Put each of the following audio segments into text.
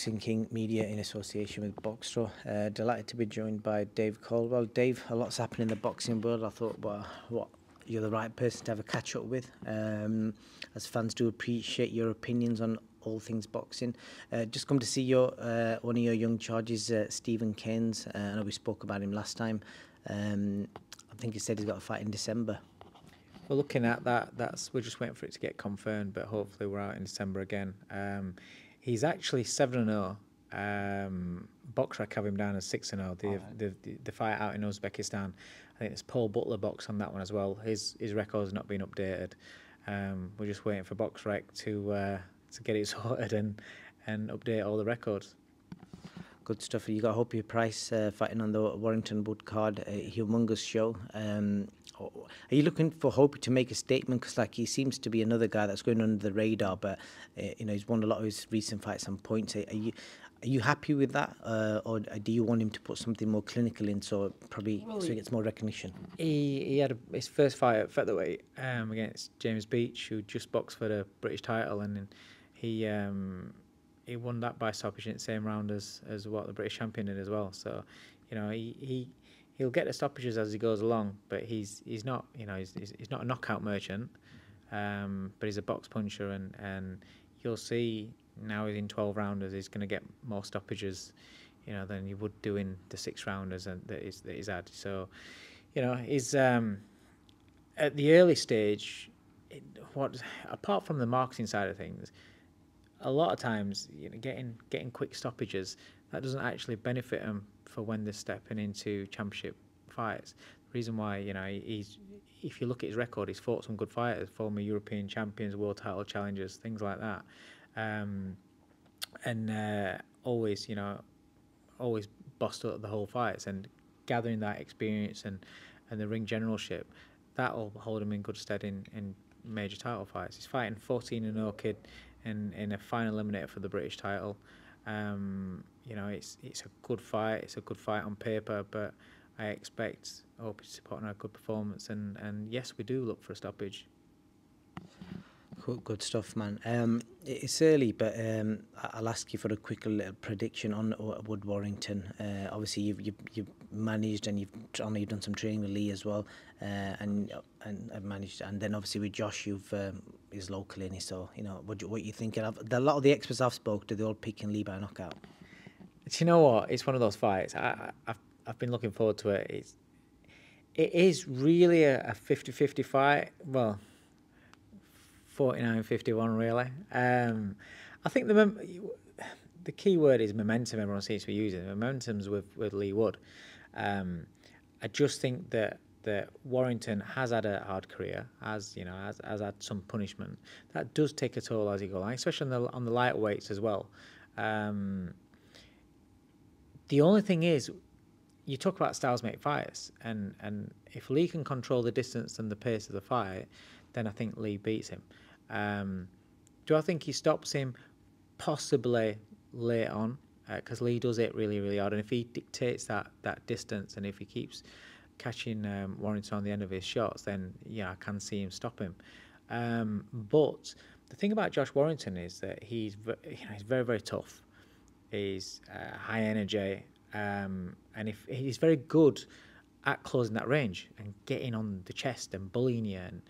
Boxing King Media in association with Boxstro. Delighted to be joined by Dave Caldwell. Dave, a lot's happening in the boxing world. I thought, well, what you're the right person to have a catch up with. As fans do appreciate your opinions on all things boxing. Just come to see your one of your young charges, Stephen Keynes. I know we spoke about him last time. I think he said he's got a fight in December. We're looking at that. We're just waiting for it to get confirmed, but hopefully we're out in December again. He's actually 7-0. BoxRec have him down as 6-0. The fight out in Uzbekistan. I think there's Paul Butler box on that one as well. His record's not been updated. We're just waiting for BoxRec to get it sorted and update all the records. Good stuff. You got Hope Price fighting on the Warrington Wood card, a humongous show. Are you looking for Hope to make a statement? Because he seems to be another guy that's going under the radar, but he's won a lot of his recent fights on points. Are you happy with that, or do you want him to put something more clinical in, so he gets more recognition? He had his first fight at featherweight against James Beach, who just boxed for the British title, and he won that by stoppage in the same round as what the British champion did as well. So, he'll get the stoppages as he goes along, but he's not he's not a knockout merchant, but he's a box puncher, and you'll see now he's in 12 rounders, he's going to get more stoppages, than you would do in the 6 rounders that he's had. So, he's at the early stage. Apart from the marketing side of things, a lot of times, getting quick stoppages, that doesn't actually benefit him for when they're stepping into championship fights. The reason why, if you look at his record, he's fought some good fighters, former European champions, world title challengers, things like that, always bossed up the whole fights, and gathering that experience and the ring generalship, that'll hold him in good stead in major title fights. He's fighting 14-0 kid in a final eliminator for the British title. It's a good fight. It's a good fight on paper, but I expect Hope to put on a good performance. And yes, we do look for a stoppage. Good stuff, man. It's early, but I'll ask you for a quick little prediction on Wood Warrington. Obviously, you've managed, and you've done some training with Lee as well, and I've managed, and then obviously with Josh, he's local in, so what you thinking of? A lot of the experts I've spoke to, they're all picking Lee by knockout. Do you know what? It's one of those fights. I've been looking forward to it. It is really a 50-50 fight. Well, 49-51 really. I think the key word is momentum. Everyone seems to be using momentum's with Lee Wood. I just think that Warrington has had a hard career, has had some punishment. That does take a toll as you go along, especially on the lightweights as well. The only thing is, you talk about styles make fights, and if Lee can control the distance and the pace of the fight, then I think Lee beats him. Do I think he stops him? Possibly late on, because Lee does it really, really hard. And if he dictates that distance, and if he keeps catching Warrington on the end of his shots, then I can see him stop him. But the thing about Josh Warrington is that he's very, very tough. He's high energy, and if he's very good at closing that range and getting on the chest and bullying you, and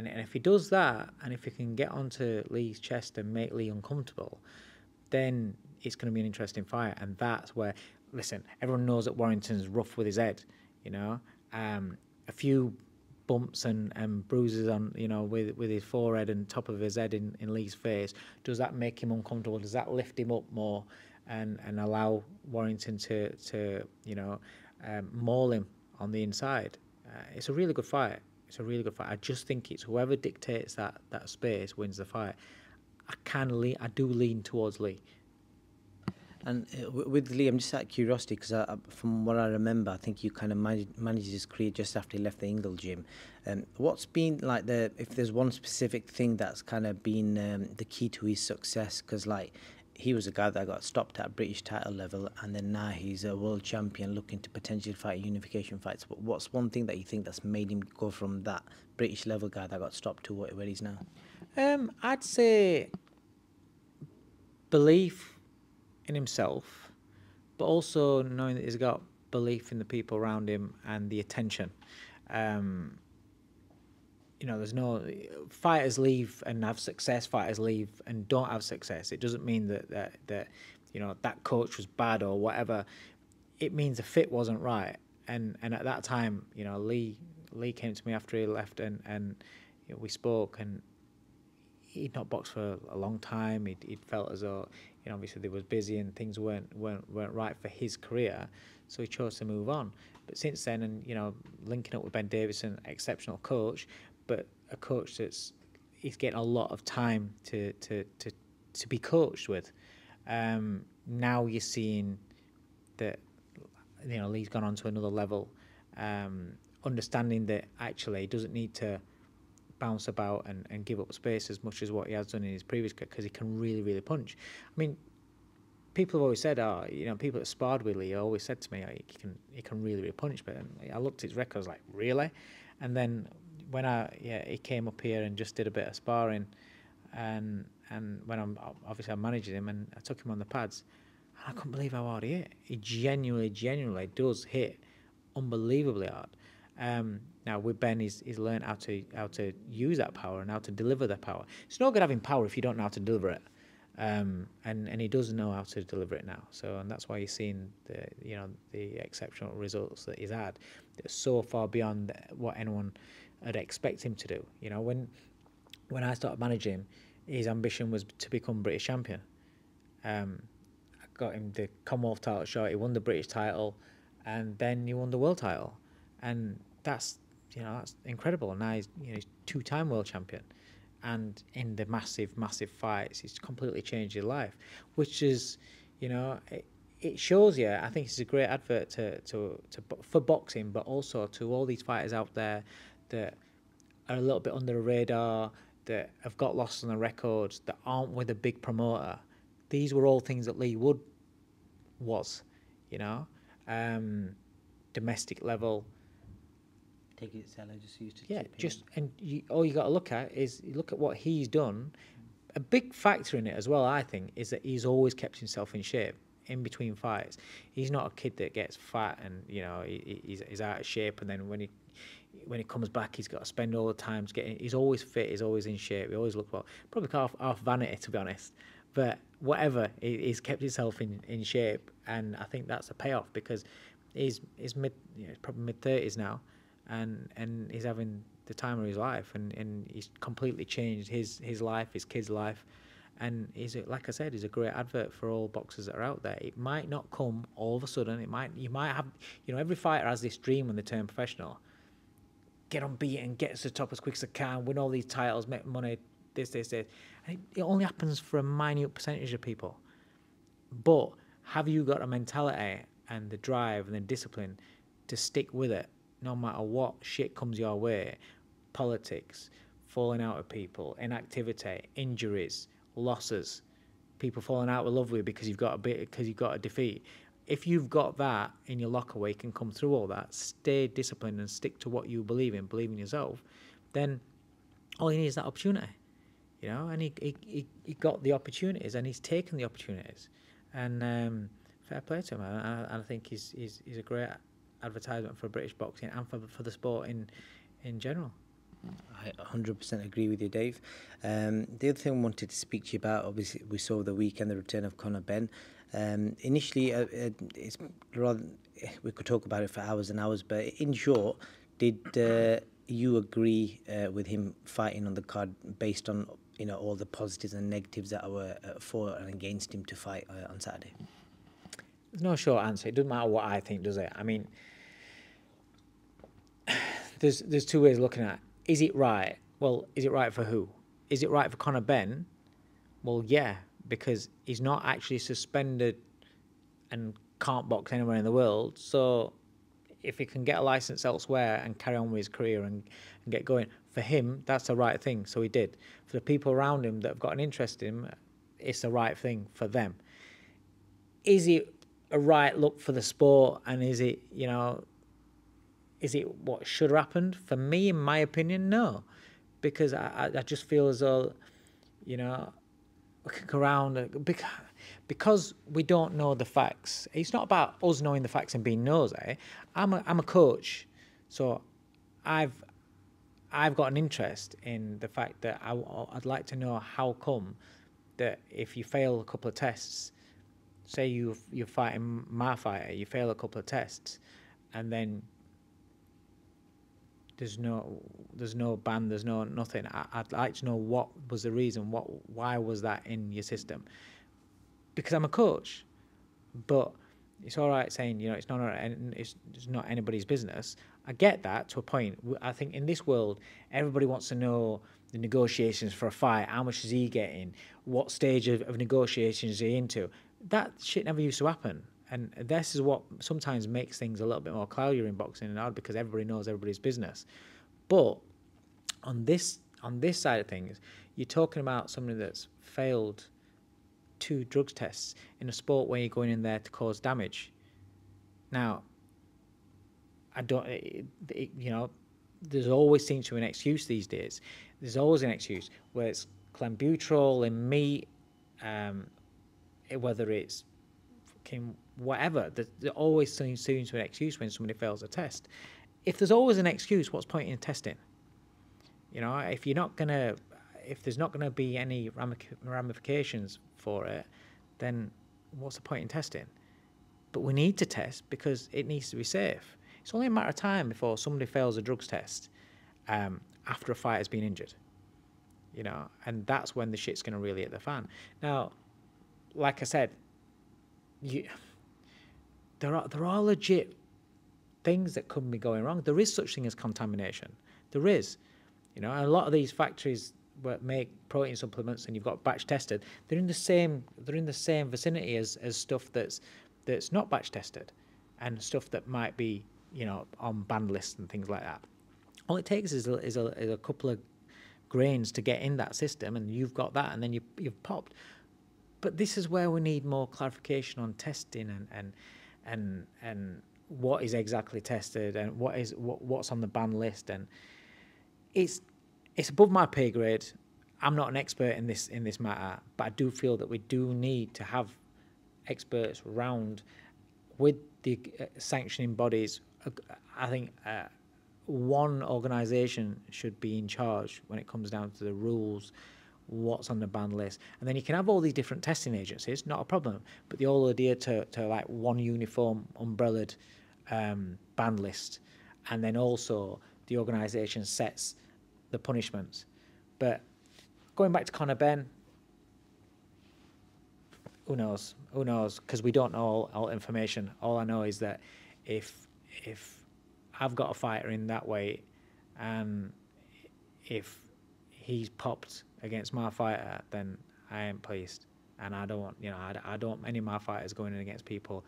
if he does that, and if he can get onto Lee's chest and make Lee uncomfortable, then it's going to be an interesting fight. And that's where, listen, everyone knows that Warrington's rough with his head, a few bumps and bruises on, with his forehead and top of his head in Lee's face. Does that make him uncomfortable? Does that lift him up more and allow Warrington to maul him on the inside? It's a really good fight. I just think it's whoever dictates that space wins the fight. I do lean towards Lee. And with Lee, I'm just out of curiosity, because from what I remember, I think you kind of managed his career just after he left the Ingle gym. What's been if there's one specific thing that's kind of been the key to his success? Because he was a guy that got stopped at British title level, and then now he's a world champion looking to potentially fight unification fights. But what's one thing that you think that's made him go from that British level guy that got stopped to where he's now? I'd say belief in himself, but also knowing that he's got belief in the people around him and the attention. Um, there's no fighters leave and have success. Fighters leave and don't have success. It doesn't mean that that coach was bad or whatever. It means the fit wasn't right. And at that time, Lee came to me after he left, and we spoke, and he'd not boxed for a long time. He'd felt as though obviously they was busy and things weren't right for his career, so he chose to move on. But since then, and linking up with Ben Davison, exceptional coach, but a coach he's getting a lot of time to be coached with. Now you're seeing that Lee's gone on to another level, understanding that actually he doesn't need to bounce about and give up space as much as what he has done in his previous career, because he can really, really punch. I mean, people have always said, people that sparred with Lee always said to me, he can really, really punch. But I looked at his record, I was like, really? And then when he came up here and just did a bit of sparring, and when I'm managing him, and I took him on the pads, and I couldn't believe how hard he hit. He genuinely does hit unbelievably hard. Now with Ben, he's learned how to use that power and how to deliver that power. It's not good having power if you don't know how to deliver it. And he does know how to deliver it now. So, and that's why you're seeing the exceptional results that he's had. They're so far beyond what anyone had expected him to do. When I started managing him, his ambition was to become British champion. I got him the Commonwealth title shot. He won the British title, and then he won the world title, and that's incredible. And now he's two-time world champion. And in the massive fights, he's completely changed his life, which is, it shows you. I think it's a great advert for boxing, but also to all these fighters out there that are a little bit under the radar, that have got lost on the records, that aren't with a big promoter. These were all things that Lee Wood was, domestic level. Take it, Salah just used to. All you got to look at is what he's done. A big factor in it as well, I think, is that he's always kept himself in shape in between fights. He's not a kid that gets fat and he's out of shape, and then when he comes back, he's got to spend all the time getting. He's always fit. He's always in shape. He always looks well. Probably half vanity, to be honest. But whatever, he's kept himself in shape, and I think that's a payoff, because he's probably mid-30s now. And he's having the time of his life, and he's completely changed his life, his kid's life, and like I said, he's a great advert for all boxers that are out there. It might not come all of a sudden. You might have, every fighter has this dream when they turn professional: get unbeaten, get to the top as quick as I can, win all these titles, make money, this. And it only happens for a minute percentage of people. But have you got a mentality and the drive and the discipline to stick with it? No matter what shit comes your way, politics, falling out with people, inactivity, injuries, losses, people falling out with love with you because you've got a defeat. If you've got that in your locker where you can come through all that, stay disciplined and stick to what you believe in yourself, then all you need is that opportunity, And he got the opportunities, and he's taken the opportunities, and fair play to him. And I think he's a great advertisement for British boxing and for the sport in general. I 100% agree with you, Dave. The other thing I wanted to speak to you about, obviously, we saw the weekend the return of Conor Benn. Initially, it's rather, we could talk about it for hours and hours, but in short, did you agree with him fighting on the card based on all the positives and negatives that were for and against him to fight on Saturday? There's no short answer. It doesn't matter what I think, does it? I mean, there's two ways of looking at it. Is it right? Well, is it right for who? Is it right for Conor Benn? Well, yeah, because he's not actually suspended and can't box anywhere in the world. So if he can get a license elsewhere and carry on with his career and get going, for him, that's the right thing. So he did. For the people around him that have got an interest in him, it's the right thing for them. Is it a right look for the sport, and is it what should have happened? For me, in my opinion, no, because I just feel as though, looking around, because we don't know the facts. It's not about us knowing the facts and being nosy. I'm a coach, so I've got an interest in the fact that I'd like to know how come that if you fail a couple of tests, say you're fighting my fighter, you fail a couple of tests, and then there's no ban, there's no nothing. I'd like to know what was the reason, why was that in your system? Because I'm a coach, but it's all right saying, you know, it's not anybody's business. I get that to a point. I think in this world, everybody wants to know the negotiations for a fight. How much is he getting? What stage of negotiations is he into? That shit never used to happen. And this is what sometimes makes things a little bit more cloudier in boxing and odd, because everybody knows everybody's business. But on this side of things, you're talking about somebody that's failed 2 drugs tests in a sport where you're going in there to cause damage. Now, there's always seems to be an excuse these days. There's always an excuse, where it's clenbuterol in meat, whether it's whatever. There always seems to be an excuse when somebody fails a test. If there's always an excuse, what's point in testing? You know, if there's not gonna be any ramifications for it, then what's the point in testing? But we need to test because it needs to be safe. It's only a matter of time before somebody fails a drugs test after a fighter's been injured. You know, and that's when the shit's gonna really hit the fan. Now, like I said, there are legit things that could be going wrong. There is such thing as contamination. There is, you know, and a lot of these factories that make protein supplements, and you've got batch tested, they're in the same vicinity as stuff that's not batch tested, and stuff that might be, you know, on banned lists and things like that. All it takes is a couple of grains to get in that system, and you've got that, and then you've popped. But this is where we need more clarification on testing and what is exactly tested and what's on the ban list. And it's above my pay grade. I'm not an expert in this matter, but I do feel that we do need to have experts around with the sanctioning bodies. I think one organisation should be in charge when it comes down to the rules, what's on the ban list, and then you can have all these different testing agencies, not a problem, but they all adhere to like one uniform umbrellaed ban list, and then also the organisation sets the punishments. But going back to Conor Benn, who knows, because we don't know all information. All I know is that if I've got a fighter in that weight, and if he's popped against my fighter, then I ain't pleased, and I don't want, you know, I don't any of my fighters going in against people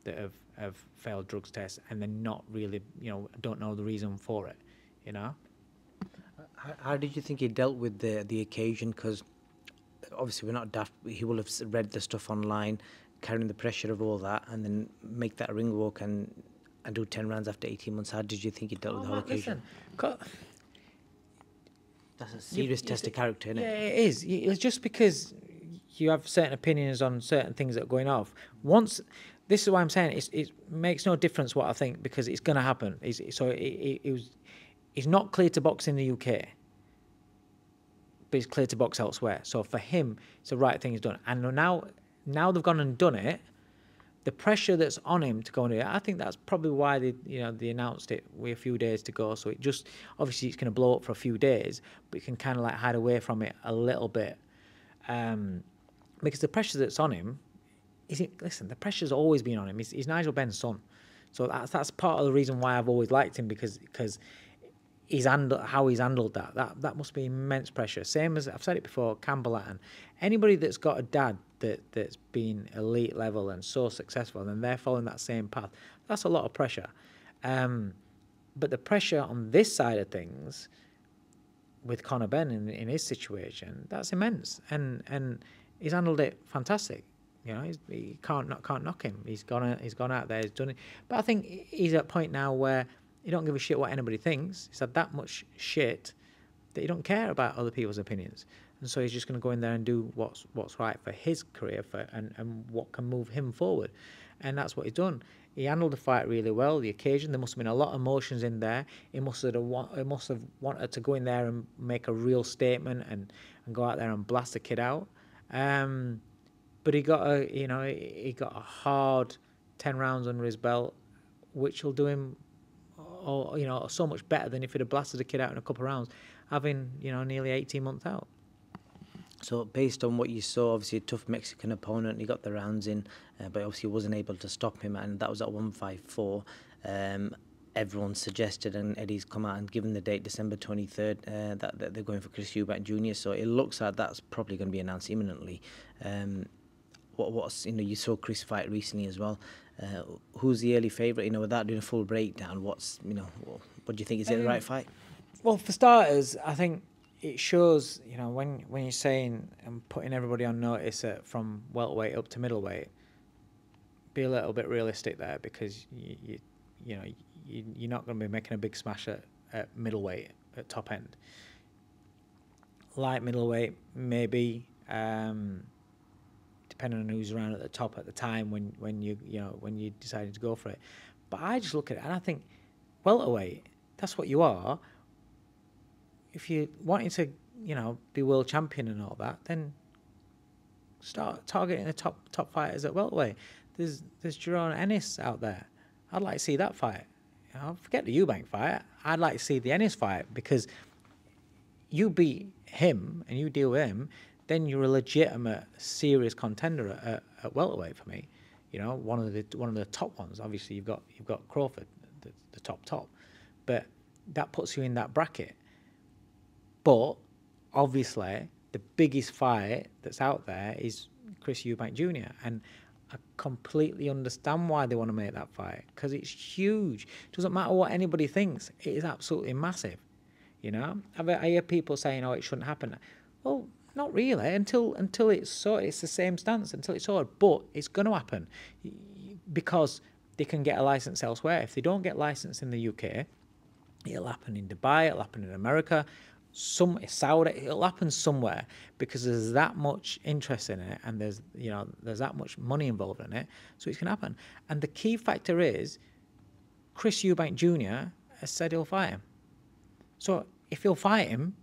that have failed drugs tests and then not really, you know, don't know the reason for it, you know. How did you think he dealt with the occasion? Because obviously we're not daft. He will have read the stuff online, carrying the pressure of all that, and then make that ring walk and do 10 rounds after 18 months. How did you think he dealt with the whole occasion? That's a serious test of character, isn't it? Yeah, it is. It's just because you have certain opinions on certain things that are going off. This is why I'm saying it makes no difference what I think, because it's going to happen. It's not clear to box in the UK, but it's clear to box elsewhere. So for him, it's the right thing he's done. And now they've gone and done it. The pressure that's on him to go and do it, I think that's probably why they announced it with a few days to go. So it just, obviously it's going to blow up for a few days, but you can kind of like hide away from it a little bit. Because the pressure that's on him, the pressure's always been on him. He's Nigel Benn's son. So that's part of the reason why I've always liked him, because how he's handled that must be immense pressure. Same as I've said it before, Campbell Hatton. Anybody that's got a dad that's been elite level and so successful, and they're following that same path, that's a lot of pressure. But the pressure on this side of things, with Conor Benn in his situation, that's immense, and he's handled it fantastic. You know, he can't knock him. He's gone out there, he's done it. But I think he's at a point now where he don't give a shit what anybody thinks. He's had that much shit that he don't care about other people's opinions. and so he's just going to go in there and do what's right for his career and what can move him forward, and that's what he's done. He handled the fight really well. The occasion, there must have been a lot of emotions in there. He must have wanted to go in there and make a real statement and go out there and blast the kid out. But he got he got a hard 10 rounds under his belt, which will do him, so much better than if he'd have blasted the kid out in a couple of rounds, having nearly 18 months out. So based on what you saw, obviously a tough Mexican opponent, he got the rounds in, but obviously wasn't able to stop him, and that was at 154. Everyone suggested, and Eddie's come out and given the date December 23rd, that they're going for Chris Eubank Jr. So it looks like that's probably going to be announced imminently. What's you saw Chris fight recently as well. Who's the early favourite? Without doing a full breakdown, what do you think? Is it the right fight? Well, for starters, I think it shows, when you're saying and putting everybody on notice from welterweight up to middleweight, be a little bit realistic there, because you're not going to be making a big smash at middleweight at top end. Light middleweight, maybe, depending on who's around at the top at the time when you decided to go for it. But I just look at it and I think welterweight, that's what you are. If you're wanting to, be world champion and all that, then start targeting the top fighters at welterweight. There's Jaron Ennis out there. I'd like to see that fight. Forget the Eubank fight. I'd like to see the Ennis fight, because you beat him and you deal with him, then you're a legitimate, serious contender at welterweight for me. One of the top ones. Obviously, you've got Crawford, the top, but that puts you in that bracket. But obviously, the biggest fight that's out there is Chris Eubank Jr. And I completely understand why they want to make that fight, because it's huge. It doesn't matter what anybody thinks; it is absolutely massive. I hear people saying, "Oh, it shouldn't happen." Well, not really. Until it's sorted, it's the same stance until it's sorted. But it's going to happen, because they can get a license elsewhere. If they don't get licensed in the UK, it'll happen in Dubai. It'll happen in America. Saudi, it'll happen somewhere, because there's that much interest in it, and there's that much money involved in it, so it's going to happen. And the key factor is Chris Eubank Jr. has said he'll fight him. So if he'll fight him,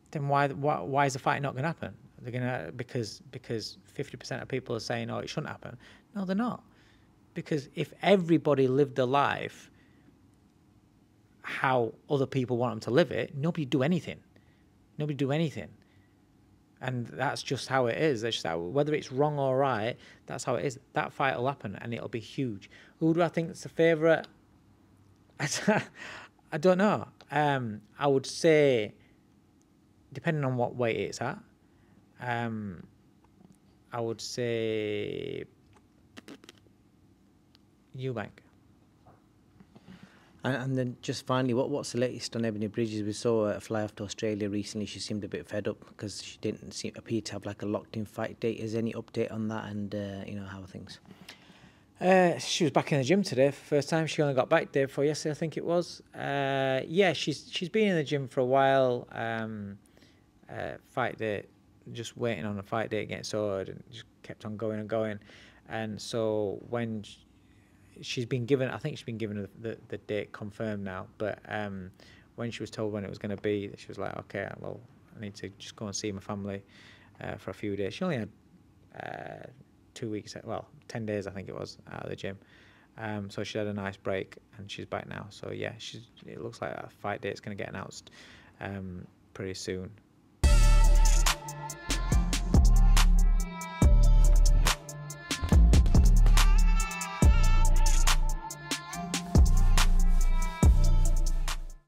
then why is the fight not going to happen? They're gonna because 50% of people are saying, oh, it shouldn't happen. No, they're not, because if everybody lived their life how other people want them to live it, nobody do anything. And that's just how it is. That's just how, whether it's wrong or right, that's how it is. That fight will happen, and it'll be huge. Who do I think is the favourite? I don't know. I would say, depending on what weight it's at, I would say Eubank. And then just finally, what's the latest on Ebony Bridges? We saw her fly off to Australia recently. She seemed a bit fed up because she didn't appear to have like a locked-in fight date. Is there any update on that, and how are things? She was back in the gym today for the first time. She only got back day before yesterday, I think it was. Yeah, she's been in the gym for a while. Fight date, just waiting on a fight date getting sorted, and just kept on going and going. And so when she's been given, I think she's been given the date confirmed now, but when she was told when it was going to be, she was like, okay, well, I need to just go and see my family for a few days. She only had 2 weeks, 10 days I think it was, out of the gym. So she had a nice break, and she's back now. So yeah, it looks like that fight date's going to get announced pretty soon.